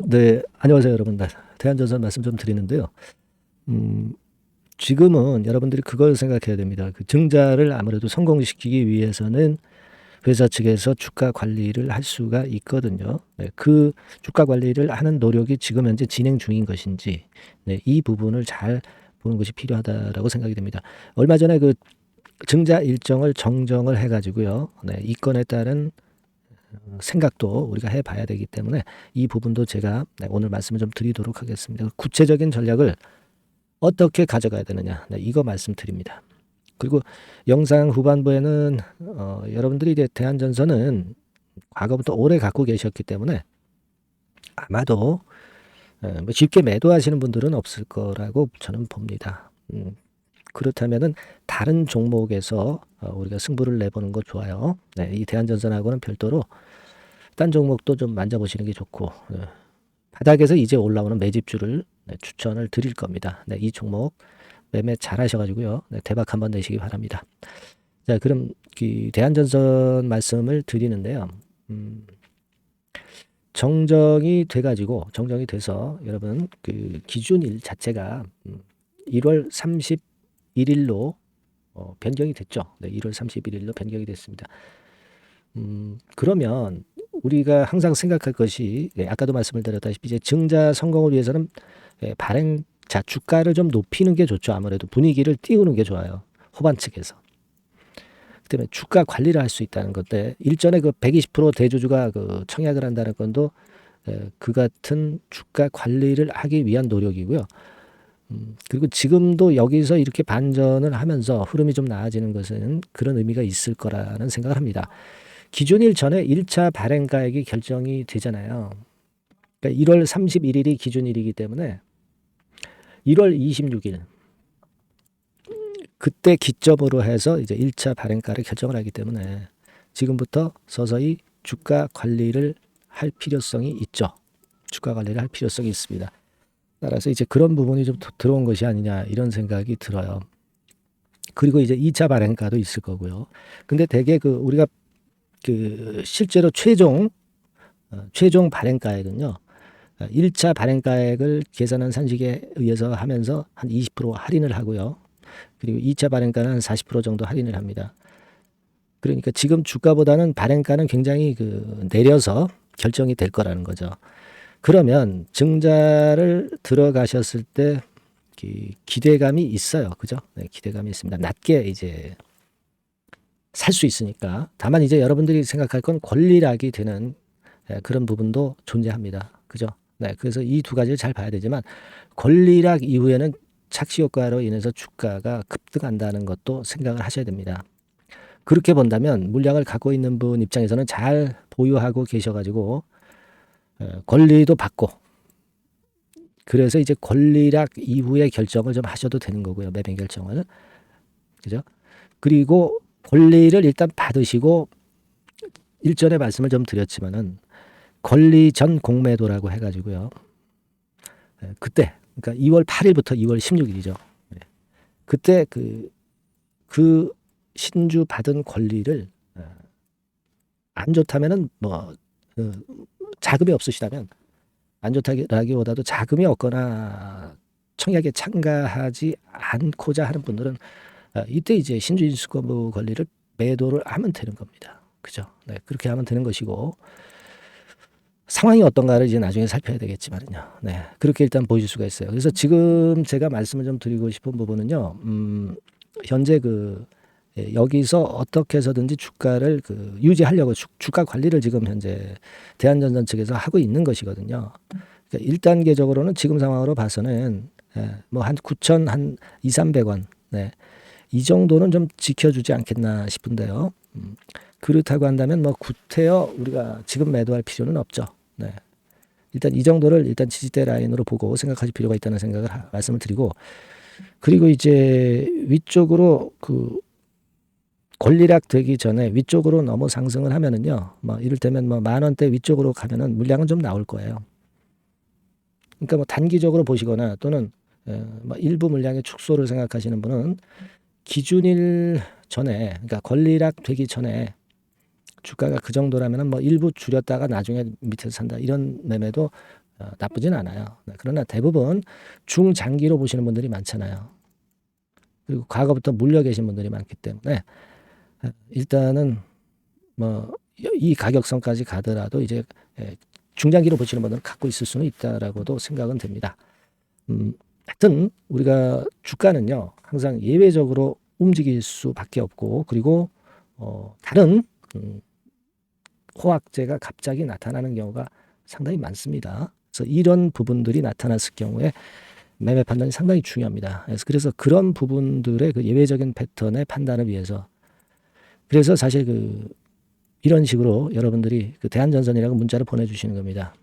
네, 안녕하세요, 여러분. 대한전선 말씀 좀 드리는데요. 음, 지금은 여러분들이 그걸 생각해야 됩니다. 그 증자를 아무래도 성공시키기 위해서는 회사 측에서 주가 관리를 할 수가 있거든요. 네, 그 주가 관리를 하는 노력이 지금 현재 진행 중인 것인지, 네, 이 부분을 잘 보는 것이 필요하다라고 생각이 됩니다. 얼마 전에 그 증자 일정을 정정을 해가지고요. 네, 이 건에 따른 생각도 우리가 해봐야 되기 때문에 이 부분도 제가 오늘 말씀을 좀 드리도록 하겠습니다. 구체적인 전략을 어떻게 가져가야 되느냐, 이거 말씀드립니다. 그리고 영상 후반부에는 여러분들이 이제 대한전선은 과거부터 오래 갖고 계셨기 때문에 아마도 뭐 쉽게 매도하시는 분들은 없을 거라고 저는 봅니다. 그렇다면은 다른 종목에서 우리가 승부를 내보는 거 좋아요. 네, 이 대한전선하고는 별도로 딴 종목도 좀 만져보시는 게 좋고, 바닥에서 이제 올라오는 매집주를 추천을 드릴 겁니다. 네, 이 종목 매매 잘 하셔가지고요. 네, 대박 한번 내시기 바랍니다. 자, 그럼 그 대한전선 말씀을 드리는데요. 정정이 돼서 여러분 그 기준일 자체가 1월 31일로 변경이 됐죠. 네, 1월 31일로 변경이 됐습니다. 그러면 우리가 항상 생각할 것이, 아까도 말씀을 드렸다시피 이제 증자 성공을 위해서는 발행자 주가를 좀 높이는 게 좋죠. 아무래도 분위기를 띄우는 게 좋아요. 호반 측에서. 그다음에 주가 관리를 할 수 있다는 건데, 일전에 그 120% 대주주가 그 청약을 한다는 건도 그 같은 주가 관리를 하기 위한 노력이고요. 그리고 지금도 여기서 이렇게 반전을 하면서 흐름이 좀 나아지는 것은 그런 의미가 있을 거라는 생각을 합니다. 기준일 전에 1차 발행가액이 결정이 되잖아요. 그러니까 1월 31일이 기준일이기 때문에 1월 26일 그때 기점으로 해서 이제 1차 발행가를 결정을 하기 때문에 지금부터 서서히 주가 관리를 할 필요성이 있죠. 주가 관리를 할 필요성이 있습니다. 따라서 이제 그런 부분이 좀 들어온 것이 아니냐 이런 생각이 들어요. 그리고 이제 2차 발행가도 있을 거고요. 근데 대개 그 우리가 그 실제로 최종 발행가액은요. 1차 발행가액을 계산한 산식에 의해서 하면서 한 20% 할인을 하고요. 그리고 2차 발행가는 40% 정도 할인을 합니다. 그러니까 지금 주가보다는 발행가는 굉장히 그 내려서 결정이 될 거라는 거죠. 그러면 증자를 들어가셨을 때 기대감이 있어요. 그죠? 네, 기대감이 있습니다. 낮게 이제 살 수 있으니까. 다만 이제 여러분들이 생각할 건 권리락이 되는 그런 부분도 존재합니다. 그죠? 네, 그래서 이 두 가지를 잘 봐야 되지만 권리락 이후에는 착시 효과로 인해서 주가가 급등한다는 것도 생각을 하셔야 됩니다. 그렇게 본다면 물량을 갖고 있는 분 입장에서는 잘 보유하고 계셔가지고 권리도 받고, 그래서 이제 권리락 이후에 결정을 좀 하셔도 되는 거고요. 매매 결정을. 그죠? 그리고 권리를 일단 받으시고, 일전에 말씀을 좀 드렸지만은 권리 전 공매도라고 해가지고요. 그때, 그러니까 2월 8일부터 2월 16일이죠. 그때 그 신주 받은 권리를 안 좋다면은 뭐 자금이 없으시다면, 안 좋다기보다도 자금이 없거나 청약에 참가하지 않고자 하는 분들은 이때 이제 신주인수권부 권리를 매도를 하면 되는 겁니다. 그죠? 네, 그렇게 하면 되는 것이고, 상황이 어떤가를 이제 나중에 살펴야 되겠지만요. 네, 그렇게 일단 보실 수가 있어요. 그래서 지금 제가 말씀을 좀 드리고 싶은 부분은요. 현재 여기서 어떻게 해서든지 주가를 유지하려고 주가 관리를 지금 현재 대한전선 측에서 하고 있는 것이거든요. 그러니까 1단계적으로는 지금 상황으로 봐서는 뭐 한 9천 한 2, 300원, 네, 이 정도는 좀 지켜주지 않겠나 싶은데요. 그렇다고 한다면 뭐 구태여 우리가 지금 매도할 필요는 없죠. 네. 일단 이 정도를 일단 지지대 라인으로 보고 생각하실 필요가 있다는 생각을 말씀을 드리고, 그리고 이제 위쪽으로 권리락 되기 전에 위쪽으로 너무 상승을 하면은요, 뭐 이를테면 뭐 10,000원대 위쪽으로 가면은 물량은 좀 나올 거예요. 그러니까 뭐 단기적으로 보시거나 또는 뭐 일부 물량의 축소를 생각하시는 분은 기준일 전에, 그러니까 권리락 되기 전에 주가가 그 정도라면은 뭐 일부 줄였다가 나중에 밑에서 산다, 이런 매매도 나쁘진 않아요. 그러나 대부분 중장기로 보시는 분들이 많잖아요. 그리고 과거부터 물려 계신 분들이 많기 때문에 일단은 뭐 이 가격선까지 가더라도 이제 중장기로 보시는 분들은 갖고 있을 수는 있다라고도 생각은 됩니다. 하여튼 우리가 주가는요 항상 예외적으로 움직일 수밖에 없고, 그리고 다른 호황제가 갑자기 나타나는 경우가 상당히 많습니다. 그래서 이런 부분들이 나타났을 경우에 매매 판단이 상당히 중요합니다. 그래서 그런 부분들의 그 예외적인 패턴의 판단을 위해서, 그래서 사실 이런 식으로 여러분들이 그 대한전선이라고 문자를 보내주시는 겁니다.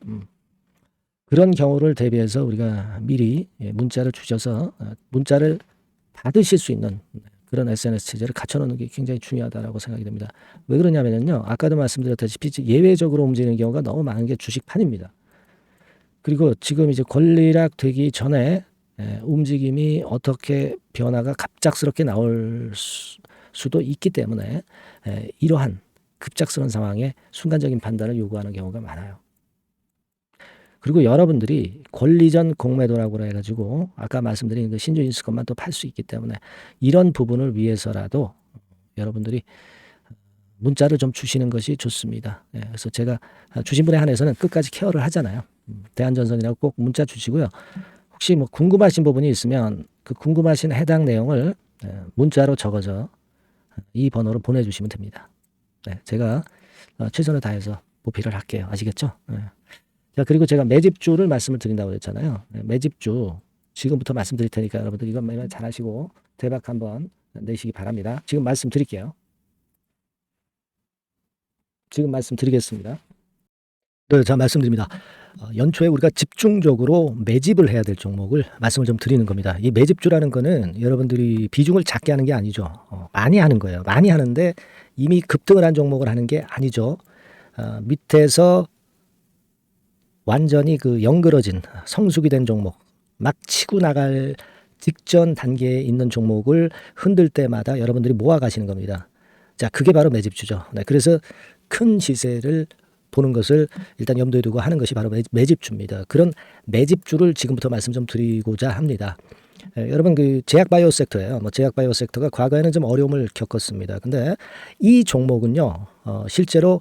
그런 경우를 대비해서 우리가 미리 문자를 주셔서 문자를 받으실 수 있는 그런 SNS 체제를 갖춰놓는 게 굉장히 중요하다고 생각이 됩니다. 왜 그러냐면요, 아까도 말씀드렸다시피 예외적으로 움직이는 경우가 너무 많은 게 주식판입니다. 그리고 지금 이제 권리락 되기 전에 움직임이 어떻게 변화가 갑작스럽게 나올 수도 있기 때문에 이러한 급작스러운 상황에 순간적인 판단을 요구하는 경우가 많아요. 그리고 여러분들이 권리전 공매도라고 해가지고 아까 말씀드린 그 신주인수권만 또 팔 수 있기 때문에 이런 부분을 위해서라도 여러분들이 문자를 좀 주시는 것이 좋습니다. 그래서 제가 주신 분에 한해서는 끝까지 케어를 하잖아요. 대한전선이라고 꼭 문자 주시고요. 혹시 뭐 궁금하신 부분이 있으면 그 궁금하신 해당 내용을 문자로 적어서 이 번호로 보내주시면 됩니다. 제가 최선을 다해서 보필을 할게요. 아시겠죠? 자, 그리고 제가 매집주를 말씀을 드린다고 했잖아요. 매집주 지금부터 말씀드릴 테니까 여러분들 이건 매매 잘 하시고 대박 한번 내시기 바랍니다. 지금 말씀드릴게요. 지금 말씀드리겠습니다. 네, 자, 말씀드립니다. 연초에 우리가 집중적으로 매집을 해야 될 종목을 말씀을 좀 드리는 겁니다. 이 매집주라는 거는 여러분들이 비중을 작게 하는 게 아니죠. 많이 하는 거예요. 많이 하는데 이미 급등을 한 종목을 하는 게 아니죠. 밑에서 완전히 그 영그러진 성숙이 된 종목, 막 치고 나갈 직전 단계에 있는 종목을 흔들 때마다 여러분들이 모아 가시는 겁니다. 자, 그게 바로 매집주죠. 그래서 큰 시세를 보는 것을 일단 염두에 두고 하는 것이 바로 매집주입니다. 그런 매집주를 지금부터 말씀 좀 드리고자 합니다. 여러분 그 제약바이오 섹터예요. 제약바이오 섹터가 과거에는 좀 어려움을 겪었습니다. 근데 이 종목은요, 실제로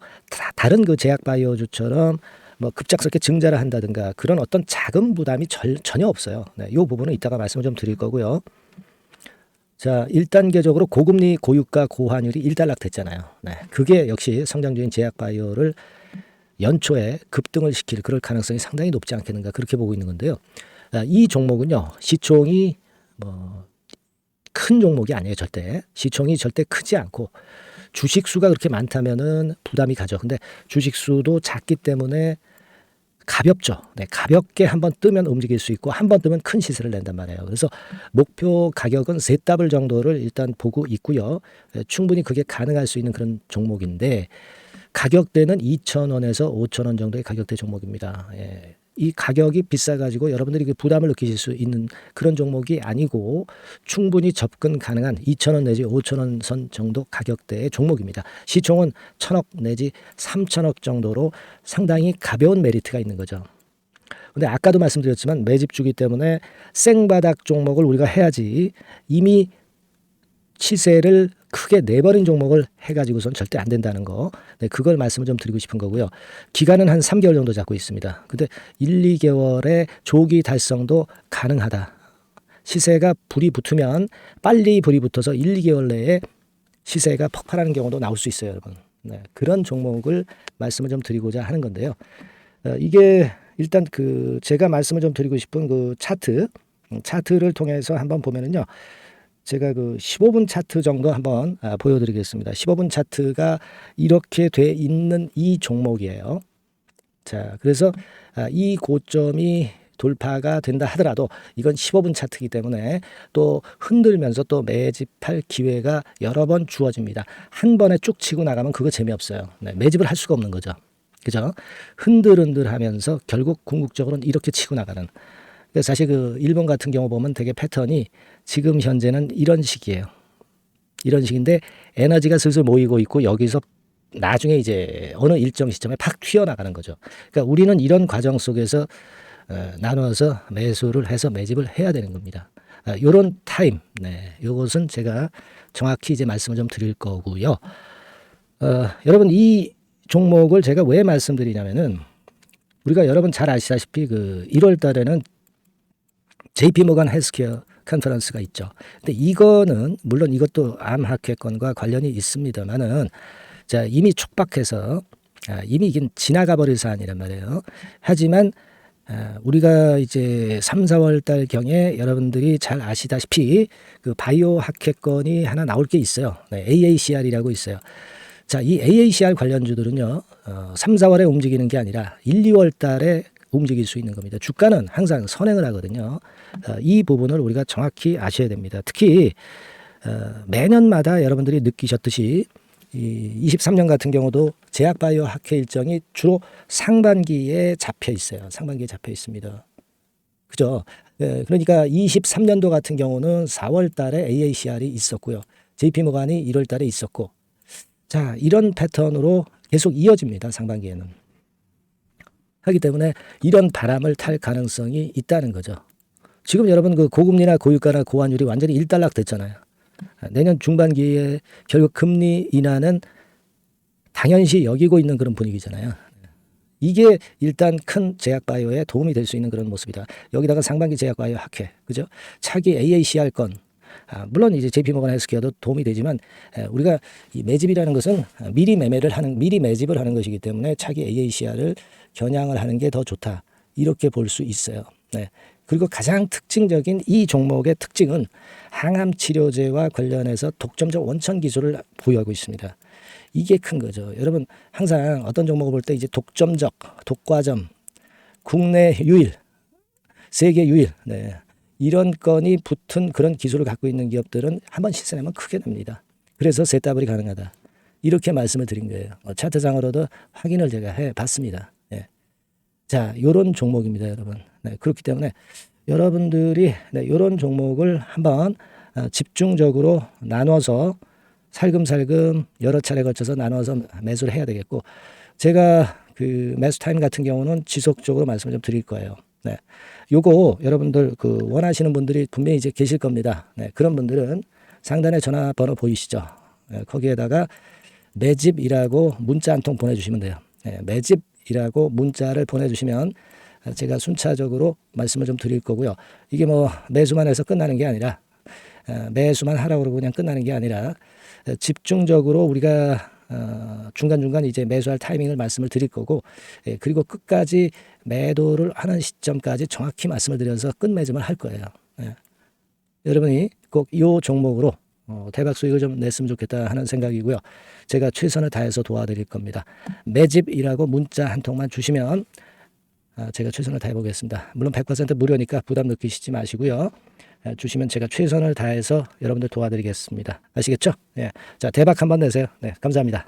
다른 그 제약바이오주처럼 급작스럽게 증자를 한다든가 그런 어떤 자금 부담이 전혀 없어요. 이 부분은 이따가 말씀을 좀 드릴 거고요. 자, 1단계적으로 고금리, 고유가, 고환율이 일단락됐잖아요. 그게 역시 성장주인 제약바이오를 연초에 급등을 시킬 그럴 가능성이 상당히 높지 않겠는가 그렇게 보고 있는 건데요. 이 종목은요, 시총이 큰 종목이 아니에요. 절대. 시총이 절대 크지 않고 주식 수가 그렇게 많다면은 부담이 가죠. 근데 주식 수도 작기 때문에 가볍죠. 가볍게 한번 뜨면 움직일 수 있고 한번 뜨면 큰 시세를 낸단 말이에요. 그래서 목표 가격은 세 더블 정도를 일단 보고 있고요. 충분히 그게 가능할 수 있는 그런 종목인데 가격대는 2,000원에서 5,000원 정도의 가격대 종목입니다. 이 가격이 비싸가지고 여러분들이 그 부담을 느끼실 수 있는 그런 종목이 아니고 충분히 접근 가능한 2,000원 내지 5,000원 선 정도 가격대의 종목입니다. 시총은 1,000억 내지 3,000억 정도로 상당히 가벼운 메리트가 있는 거죠. 근데 아까도 말씀드렸지만 매집주기 때문에 생바닥 종목을 우리가 해야지 이미 시세를 크게 내버린 종목을 해가지고선 절대 안 된다는 거. 그걸 말씀을 좀 드리고 싶은 거고요. 기간은 한 3개월 정도 잡고 있습니다. 근데 1, 2개월의 조기 달성도 가능하다. 시세가 불이 붙으면 빨리 불이 붙어서 1, 2개월 내에 시세가 폭발하는 경우도 나올 수 있어요, 여러분. 그런 종목을 말씀을 좀 드리고자 하는 건데요. 이게 일단 제가 말씀을 좀 드리고 싶은 그 차트를 통해서 한번 보면은요. 제가 15분 차트 정도 한번 보여드리겠습니다. 15분 차트가 이렇게 돼 있는 이 종목이에요. 자, 그래서 이 고점이 돌파가 된다 하더라도 이건 15분 차트이기 때문에 또 흔들면서 또 매집할 기회가 여러 번 주어집니다. 한 번에 쭉 치고 나가면 그거 재미없어요. 매집을 할 수가 없는 거죠. 그죠? 흔들흔들하면서 결국 궁극적으로는 이렇게 치고 나가는. 사실 일본 같은 경우 보면 되게 패턴이 지금 현재는 이런 식이에요. 이런 식인데 에너지가 슬슬 모이고 있고 여기서 나중에 이제 어느 일정 시점에 팍 튀어나가는 거죠. 그러니까 우리는 이런 과정 속에서 나눠서 매수를 해서 매집을 해야 되는 겁니다. 요런 타임, 요것은 제가 정확히 이제 말씀을 좀 드릴 거고요. 여러분 이 종목을 제가 왜 말씀드리냐면은 우리가 여러분 잘 아시다시피 그 1월 달에는 JP 모간 헬스케어 컨퍼런스가 있죠. 근데 이거는 물론 이것도 암 학회권과 관련이 있습니다만은 자, 이미 촉박해서 이미 이긴 지나가 버릴 사안이란 말이에요. 하지만 우리가 이제 3, 4월 달 경에 여러분들이 잘 아시다시피 그 바이오 학회권이 하나 나올 게 있어요. AACR이라고 있어요. 자, 이 AACR 관련주들은요, 3, 4월에 움직이는 게 아니라 1, 2월 달에 움직일 수 있는 겁니다. 주가는 항상 선행을 하거든요. 이 부분을 우리가 정확히 아셔야 됩니다. 특히 매년마다 여러분들이 느끼셨듯이 이 23년 같은 경우도 제약바이오 학회 일정이 주로 상반기에 잡혀 있어요. 상반기에 잡혀 있습니다. 그죠? 그러니까 23년도 같은 경우는 4월 달에 AACR이 있었고요. JP모간이 1월 달에 있었고, 자, 이런 패턴으로 계속 이어집니다. 상반기에는. 하기 때문에 이런 바람을 탈 가능성이 있다는 거죠. 지금 여러분 그 고금리나 고유가나 고환율이 완전히 일단락 됐잖아요. 내년 중반기에 결국 금리 인하는 당연시 여기고 있는 그런 분위기잖아요. 이게 일단 큰 제약바이오에 도움이 될 수 있는 그런 모습이다. 여기다가 상반기 제약바이오 학회, 그죠? 차기 AACR 건, 물론 이제 JP모건 헬스케어도 도움이 되지만 우리가 이 매집이라는 것은 미리 매집을 하는 것이기 때문에 차기 AACR을 겨냥을 하는 게 더 좋다. 이렇게 볼 수 있어요. 네. 그리고 가장 특징적인 이 종목의 특징은 항암 치료제와 관련해서 독점적 원천 기술을 보유하고 있습니다. 이게 큰 거죠. 여러분 항상 어떤 종목을 볼 때 이제 독점적, 독과점, 국내 유일, 세계 유일, 이런 건이 붙은 그런 기술을 갖고 있는 기업들은 한번 실현하면 크게 됩니다. 그래서 세더블이 가능하다. 이렇게 말씀을 드린 거예요. 차트상으로도 확인을 제가 해봤습니다. 자, 요런 종목입니다, 여러분. 그렇기 때문에 여러분들이 요런 종목을 한번 집중적으로 나눠서 살금살금 여러 차례 거쳐서 나눠서 매수를 해야 되겠고, 제가 그 매수 타임 같은 경우는 지속적으로 말씀을 좀 드릴 거예요. 요거 여러분들 그 원하시는 분들이 분명히 이제 계실 겁니다. 그런 분들은 상단에 전화번호 보이시죠? 거기에다가 매집이라고 문자 한 통 보내주시면 돼요. 매집이라고 문자를 보내주시면 제가 순차적으로 말씀을 좀 드릴 거고요. 이게 뭐 매수만 해서 끝나는 게 아니라 매수만 하라고 그러고 그냥 끝나는 게 아니라 집중적으로 우리가 중간중간 이제 매수할 타이밍을 말씀을 드릴 거고, 그리고 끝까지 매도를 하는 시점까지 정확히 말씀을 드려서 끝매짐을 할 거예요. 여러분이 꼭 이 종목으로 대박 수익을 좀 냈으면 좋겠다 하는 생각이고요. 제가 최선을 다해서 도와드릴 겁니다. 매집이라고 문자 한 통만 주시면 제가 최선을 다해 보겠습니다. 물론 100% 무료니까 부담 느끼시지 마시고요. 주시면 제가 최선을 다해서 여러분들 도와드리겠습니다. 아시겠죠? 자, 대박 한번 내세요. 감사합니다.